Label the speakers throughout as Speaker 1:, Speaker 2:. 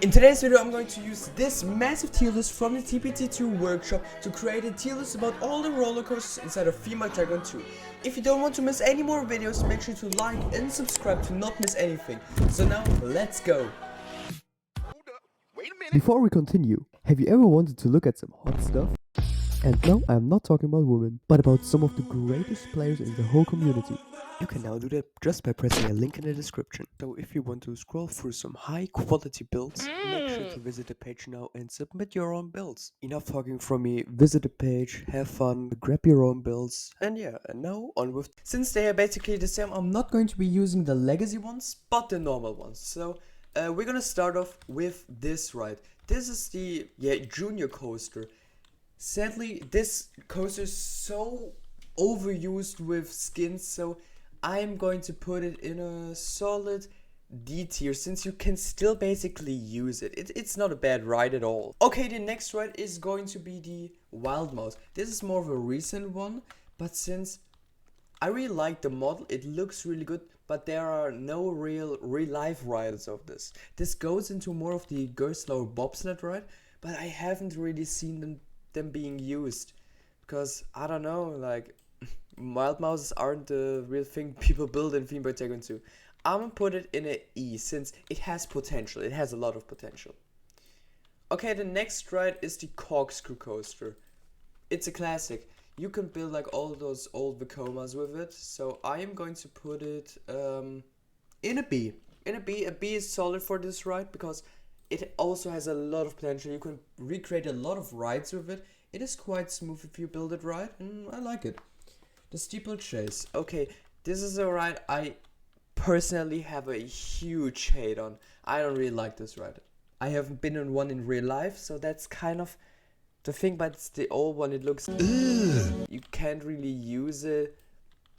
Speaker 1: In today's video I'm going to use this massive tier list from the TPT2 workshop to create a tier list about all the roller coasters inside of Themepark Tycoon 2. If you don't want to miss any more videos, make sure to like and subscribe to not miss anything. So now, let's go!
Speaker 2: Before we continue, have you ever wanted to look at some hot stuff? And no, I am not talking about women, but about some of the greatest players in the whole community. You can now do that just by pressing a link in the description. So if you want to scroll through some high quality builds, make sure to visit the page now and submit your own builds. Enough talking from me, visit the page, have fun, grab your own builds, and yeah, and now on with...
Speaker 1: Since they are basically the same, I'm not going to be using the legacy ones, but the normal ones. So we're gonna start off with this ride. This is the junior coaster. Sadly, this coaster is so overused with skins, so I'm going to put it in a solid D tier since you can still basically use it. It's not a bad ride at all. Okay, the next ride is going to be the Wild Mouse. This is more of a recent one, but since I really like the model, it looks really good, but there are no real life rides of this. This goes into more of the Gerstlauer bobsled ride, but I haven't really seen them being used because I don't know, like wild mouses aren't the real thing people build in Themepark Tycoon 2. I'm gonna put it in an E since it has potential. It has a lot of potential. Okay, the next ride is the Corkscrew Coaster. It's a classic. You can build like all those old Vekomas with it. So I am going to put it in a B. A B is solid for this ride because it also has a lot of potential. You can recreate a lot of rides with it. It is quite smooth if you build it right, and I like it. The Steeplechase. Okay, this is a ride I personally have a huge hate on. I don't really like this ride. I haven't been on one in real life, so that's kind of the thing, but it's the old one. It looks... You can't really use it.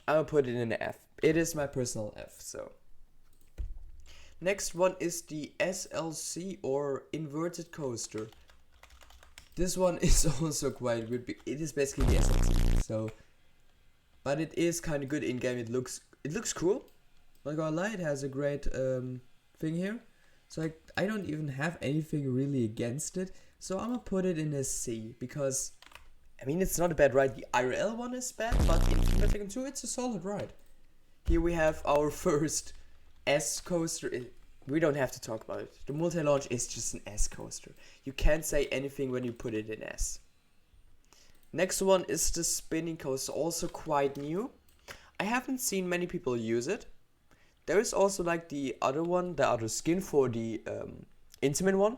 Speaker 1: I'm gonna put it in an F. It is my personal F, so... Next one is the SLC or Inverted Coaster. This one is also quite weird. It is basically the SLC, so... But it is kind of good in game. It looks cool. Not gonna lie, it has a great thing here. So I don't even have anything really against it. So I'm gonna put it in a C because I mean it's not a bad ride. The IRL one is bad, but in Themepark Tycoon 2 it's a solid ride. Here we have our first S coaster. We don't have to talk about it. The multi-launch is just an S coaster. You can't say anything when you put it in S. Next one is the spinning coaster, also quite new. I haven't seen many people use it. There is also like the other one, the other skin for the intimate one.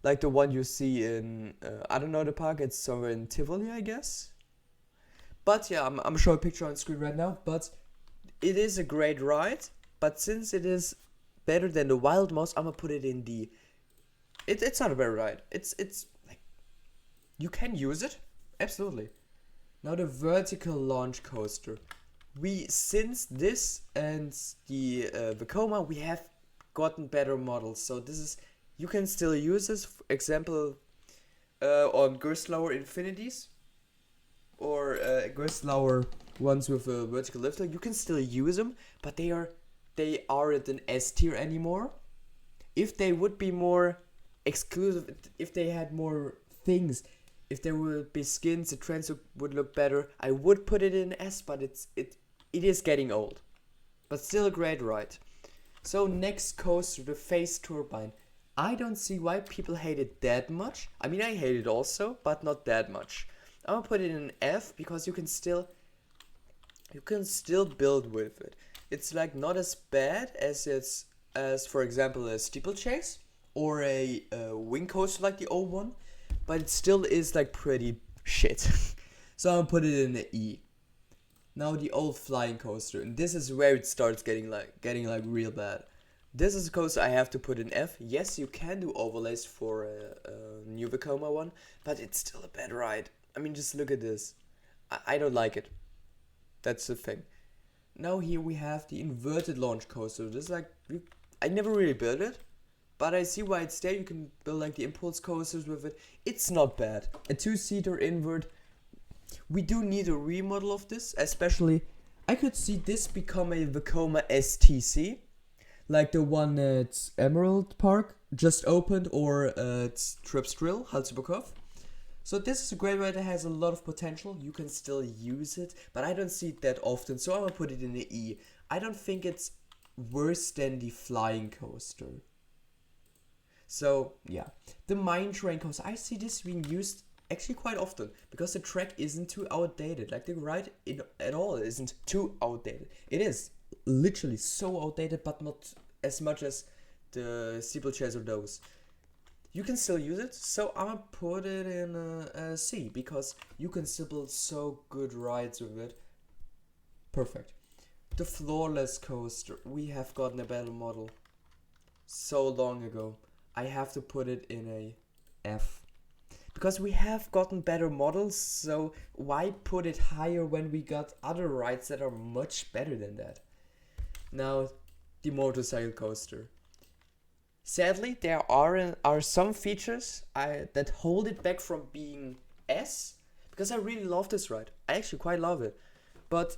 Speaker 1: Like the one you see in, I don't know the park, it's somewhere in Tivoli, I guess. But yeah, I'm showing a picture on screen right now. But it is a great ride. But since it is better than the Wild Mouse, I'm gonna put it in D. It's not a bad ride. It's like, you can use it. Absolutely. Now the vertical launch coaster. Since this and the Vekoma, we have gotten better models. So this is, you can still use this. For example, on Gerstlauer Infinities or Gerstlauer ones with a vertical lifter. You can still use them, but they aren't an S tier anymore. If they would be more exclusive, if they had more things. If there would be skins, the trends would look better. I would put it in S, but it is getting old. But still a great ride. So next coaster, the Phase Turbine. I don't see why people hate it that much. I mean, I hate it also, but not that much. I'm gonna put it in an F because you can still build with it. It's like not as bad as for example a Steeplechase or a wing coaster like the old one. But it still is like pretty shit. So I'm gonna put it in an E. Now the old flying coaster, and this is where it starts getting like real bad. This is a coaster I have to put in F. Yes, you can do overlays for a new Vekoma one, but it's still a bad ride. I mean, just look at this. I don't like it. That's the thing. Now here we have the inverted launch coaster. This is like, I never really built it. But I see why it's there. You can build like the impulse coasters with it. It's not bad. A two-seater invert. We do need a remodel of this. Especially, I could see this become a Vekoma STC. like the one at Emerald Park just opened, or at Trips Drill, Halsebukov. So this is a great ride that has a lot of potential. You can still use it, but I don't see it that often, so I'm gonna put it in the E. I don't think it's worse than the flying coaster. So yeah, the mine train coaster, I see this being used actually quite often because the track isn't too outdated. Like the ride at all isn't too outdated. It is literally so outdated, but not as much as the steeplechase or those. You can still use it, so I'm gonna put it in a C because you can still build so good rides with it. Perfect. The floorless coaster, we have gotten a better model so long ago. I have to put it in a F. Because we have gotten better models, so why put it higher when we got other rides that are much better than that? Now, the motorcycle coaster. Sadly, there are some features that hold it back from being S, because I really love this ride. I actually quite love it. But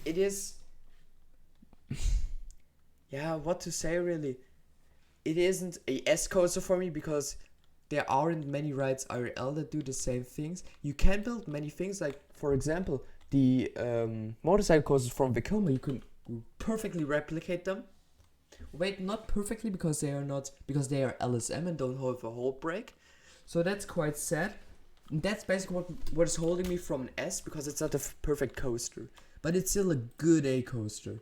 Speaker 1: it is... yeah, what to say really? It isn't a S coaster for me because there aren't many rides IRL that do the same things. You can build many things, like for example, the motorcycle coasters from Vekoma. You can perfectly replicate them. Wait, not perfectly because they are LSM and don't have a hold brake. So that's quite sad. And that's basically what is holding me from an S, because it's not a perfect coaster, but it's still a good A coaster.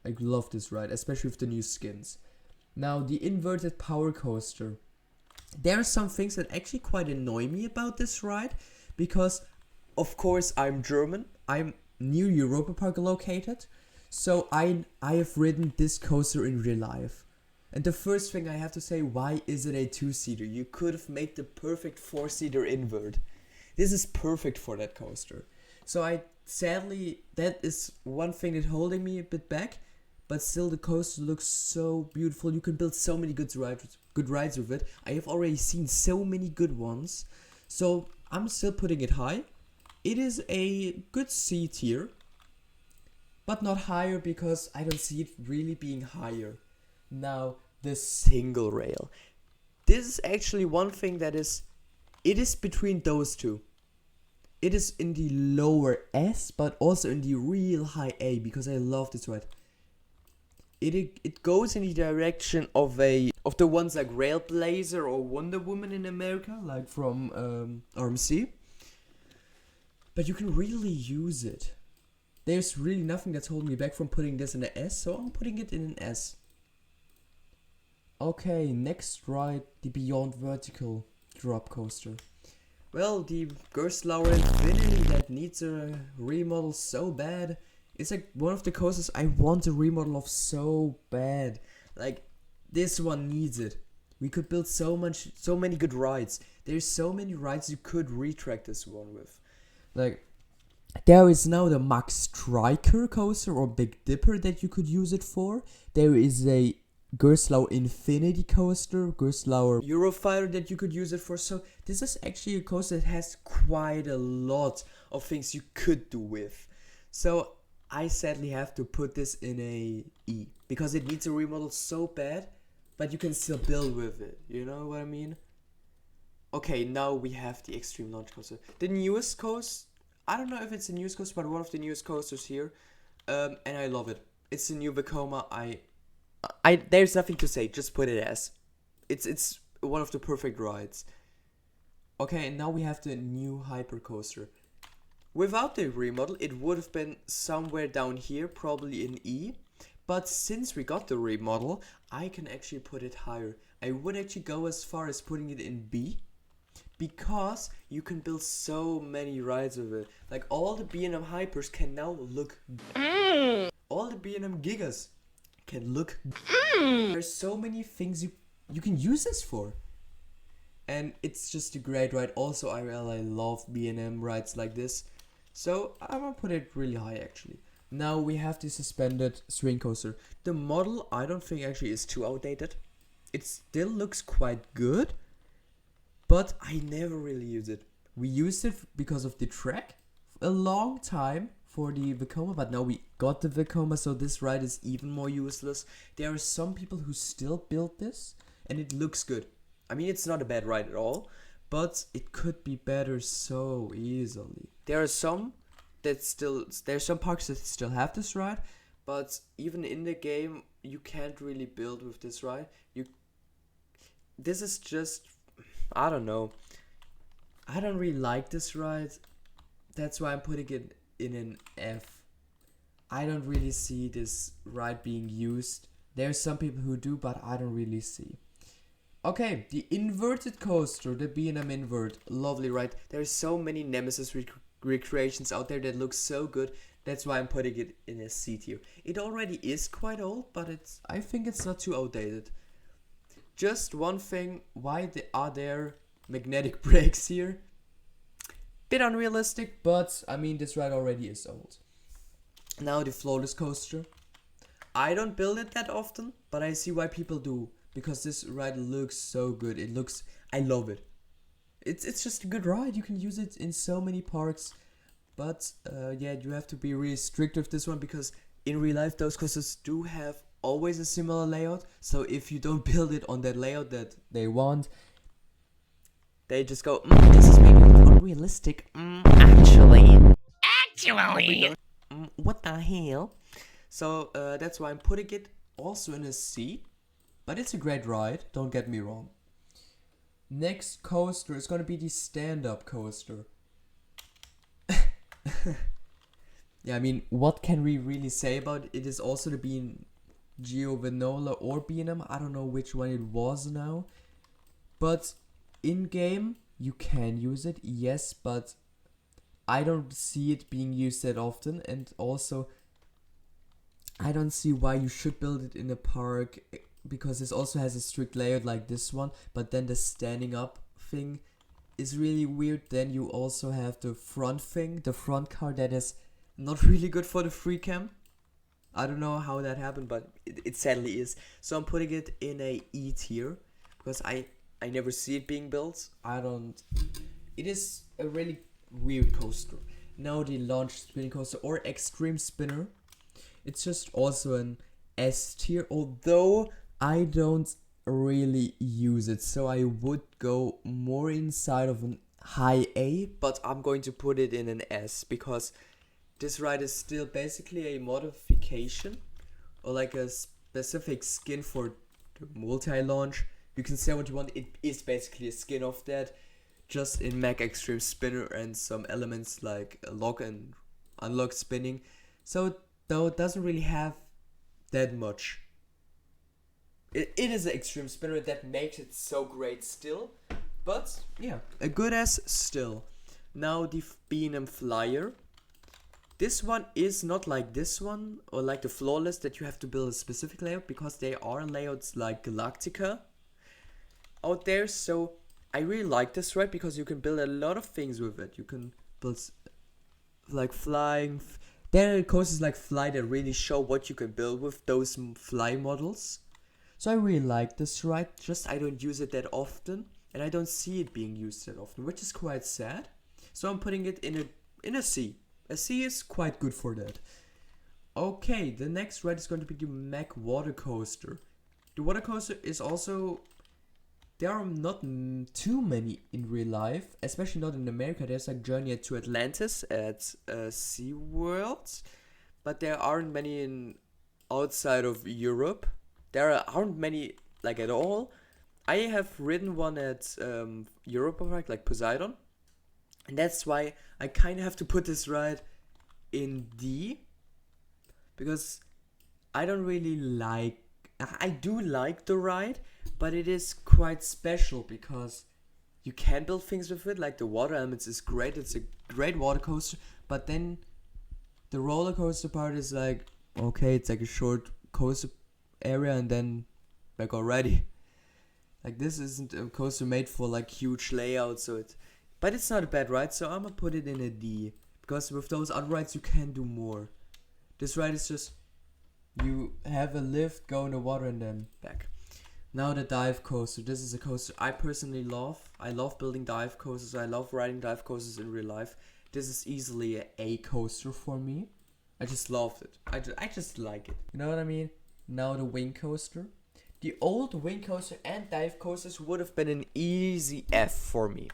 Speaker 1: I love this ride, especially with the new skins. Now the inverted power coaster. There are some things that actually quite annoy me about this ride, because of course I'm German, I'm near Europa Park located, so I have ridden this coaster in real life. And the first thing I have to say, why is it a 2-seater? You could have made the perfect 4-seater invert. This is perfect for that coaster. So sadly, that is one thing that's holding me a bit back, but still the coaster looks so beautiful. You can build so many good rides with it. I have already seen so many good ones, so I'm still putting it high. It is a good C tier, but not higher because I don't see it really being higher. Now, the single rail. This is actually one thing that it is between those two. It is in the lower S, but also in the real high A, because I love this ride. It goes in the direction of the ones like Railblazer or Wonder Woman in America, like from RMC. But you can really use it. There's really nothing that's holding me back from putting this in an S, so I'm putting it in an S. Okay, next ride, the Beyond Vertical drop coaster. Well, the Gerstlauer Infinity that needs a remodel so bad. It's like one of the coasters I want a remodel of so bad. Like, this one needs it. We could build so many good rides. There's so many rides you could retract this one with. Like, there is now the Max Striker coaster or Big Dipper that you could use it for. There is a Gerstlauer Infinity coaster, Gerstlauer Eurofighter that you could use it for. So this is actually a coaster that has quite a lot of things you could do with. So I sadly have to put this in a E, because it needs a remodel so bad, but you can still build with it. You know what I mean? Okay, now we have the Extreme Launch Coaster. The newest coaster, I don't know if it's the newest coaster, but one of the newest coasters here. And I love it. It's the new Vekoma. There's nothing to say, just put it as. It's one of the perfect rides. Okay, and now we have the new Hyper Coaster. Without the remodel, it would have been somewhere down here, probably in E. But since we got the remodel, I can actually put it higher. I would actually go as far as putting it in B, because you can build so many rides with it. Like, all the B&M Hypers can now look... all the B&M Gigas can look... There's so many things you can use this for. And it's just a great ride. Also, I love B&M rides like this. So I'm gonna put it really high actually. Now we have the suspended swing coaster. The model I don't think actually is too outdated. It still looks quite good, but I never really use it. We used it because of the track a long time for the Vekoma, but now we got the Vekoma, so this ride is even more useless. There are some people who still build this, and it looks good. I mean, it's not a bad ride at all, but it could be better so easily. There are some parks that still have this ride, but even in the game, you can't really build with this ride. This is just, I don't know. I don't really like this ride. That's why I'm putting it in an F. I don't really see this ride being used. There's some people who do, but I don't really see. Okay, the inverted coaster, the B&M invert, lovely ride. There's so many Nemesis recreations out there that look so good. That's why I'm putting it in a C tier. It already is quite old, but I think it's not too outdated. Just one thing, why are there magnetic brakes here? Bit unrealistic, but I mean, this ride already is old. Now the floorless coaster. I don't build it that often, but I see why people do, because this ride looks so good. I love it. It's just a good ride. You can use it in so many parks, but yeah, you have to be really strict with this one, because in real life those coasters do have always a similar layout. So if you don't build it on that layout that they want, they just go, this is maybe unrealistic. Actually, what the hell? So that's why I'm putting it also in a C. But it's a great ride, don't get me wrong. Next coaster is gonna be the stand-up coaster. Yeah, I mean, what can we really say about it? It is also the Geo Venola or B&M. I don't know which one it was now. But in game, you can use it, yes, but I don't see it being used that often. And also, I don't see why you should build it in a park, because this also has a strict layout like this one, but then the standing up thing is really weird. Then you also have the front thing, the front car, that is not really good for the free cam. I don't know how that happened, but it sadly is. So I'm putting it in a E tier, because I never see it being built. It is a really weird coaster. Now the launch spinning coaster or extreme spinner, it's just also an S tier, although I don't really use it, so I would go more inside of an high A, but I'm going to put it in an S, because this ride is still basically a modification, or like a specific skin for the multi-launch. You can say what you want, it is basically a skin of that, just in Mech Extreme Spinner and some elements like lock and unlock spinning. So though it doesn't really have that much. It is an extreme spinner that makes it so great still, but yeah, a good S still. Now the B&M Flyer. This one is not like this one, or like the Flawless, that you have to build a specific layout, because there are layouts like Galactica out there. So I really like this ride, because you can build a lot of things with it. You can build like flying. There are coasters like Fly that really show what you can build with those Fly models. So I really like this ride, just I don't use it that often, and I don't see it being used that often, which is quite sad. So I'm putting it in a C. A C is quite good for that. Okay, the next ride is going to be the Mech Water Coaster. The water coaster is also, there are not too many in real life, especially not in America. There's like Journey to Atlantis at SeaWorld, but there aren't many in outside of Europe. There aren't many like at all. I have ridden one at Europa Park, like Poseidon, and that's why I kind of have to put this ride in D, because I don't really like, I do like the ride, but it is quite special because you can build things with it, like the water elements is great, it's a great water coaster, but then the roller coaster part is like, okay, it's like a short coaster area and then back already. Like, this isn't a coaster made for like huge layouts, but it's not a bad ride, so I'm gonna put it in a D, because with those other rides you can do more. This ride is just, you have a lift, go in the water and then back. Now the dive coaster. This is a coaster I personally love. I love building dive coasters. I love riding dive coasters in real life. This is easily a A coaster for me. I just loved it. I just like it. You know what I mean? Now the wing coaster. The old wing coaster and dive coasters would have been an easy F for me.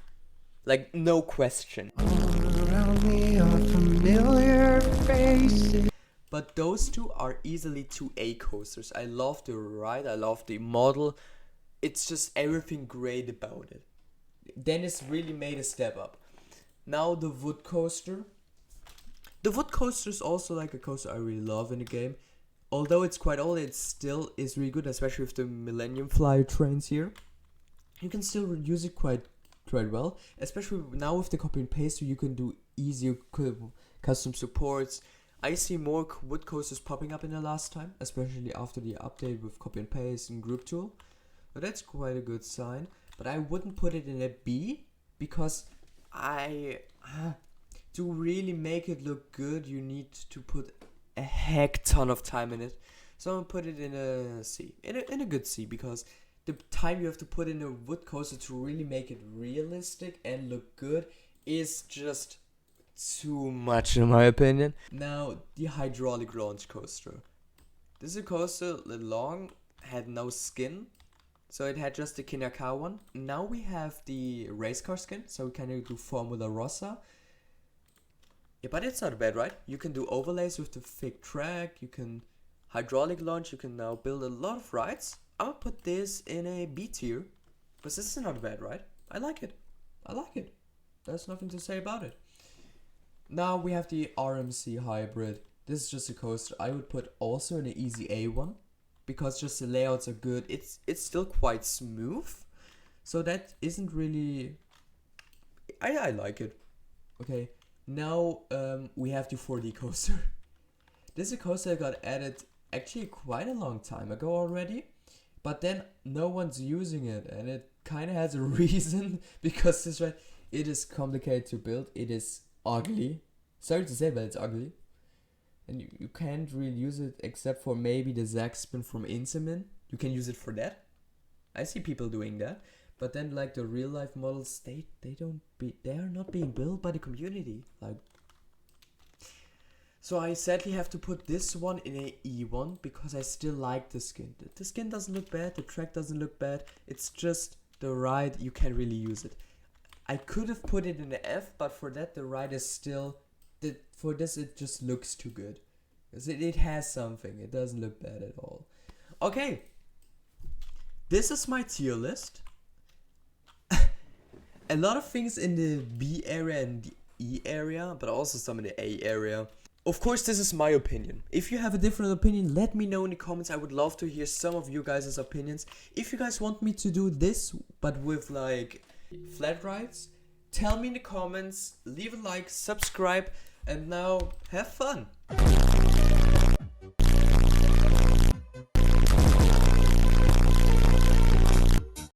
Speaker 1: Like, no question. All around me are familiar faces. But those two are easily 2A coasters. I love the ride, I love the model. It's just everything great about it. Dennis really made a step up. Now the wood coaster. The wood coaster is also like a coaster I really love in the game. Although it's quite old, it still is really good, especially with the Millennium Flyer trains here. You can still use it quite well, especially now with the copy and paste, so you can do easy custom supports. I see more wood coasters popping up in the last time, especially after the update with copy and paste and group tool. So that's quite a good sign. But I wouldn't put it in a B because to really make it look good, you need to put a heck ton of time in it. So I'm gonna put it in a C, in a good C, because the time you have to put in a wood coaster to really make it realistic and look good is just too much in my opinion. Now the hydraulic launch coaster. This is a coaster that long had no skin, so it had just the Kinaka one. Now we have the race car skin, so we can do Formula Rossa. Yeah, but it's not bad, right? You can do overlays with the fake track, you can hydraulic launch, you can now build a lot of rides. I'm gonna put this in a B tier, because this is not bad, right? I like it. There's nothing to say about it. Now we have the RMC hybrid. This is just a coaster I would put also in an easy A one, because just the layouts are good. It's still quite smooth, so that isn't really. I like it. Okay. Now we have the 4D coaster. This is a coaster that got added actually quite a long time ago already, but then no one's using it, and it kind of has a reason, because this ride, it is complicated to build, it is ugly. Sorry to say, but it's ugly. And you can't really use it except for maybe the Zack spin from Intamin. You can use it for that. I see people doing that. But then like the real life models, they are not being built by the community. Like, so I sadly have to put this one in a E1 because I still like the skin. The skin doesn't look bad, the track doesn't look bad. It's just the ride, you can't really use it. I could have put it in the F, but for that the ride is still, for this it just looks too good. Because it has something, it doesn't look bad at all. Okay, this is my tier list. A lot of things in the B area and the E area, but also some in the A area. Of course, this is my opinion. If you have a different opinion, let me know in the comments. I would love to hear some of you guys' opinions. If you guys want me to do this, but with like flat rides, tell me in the comments, leave a like, subscribe, and now have fun.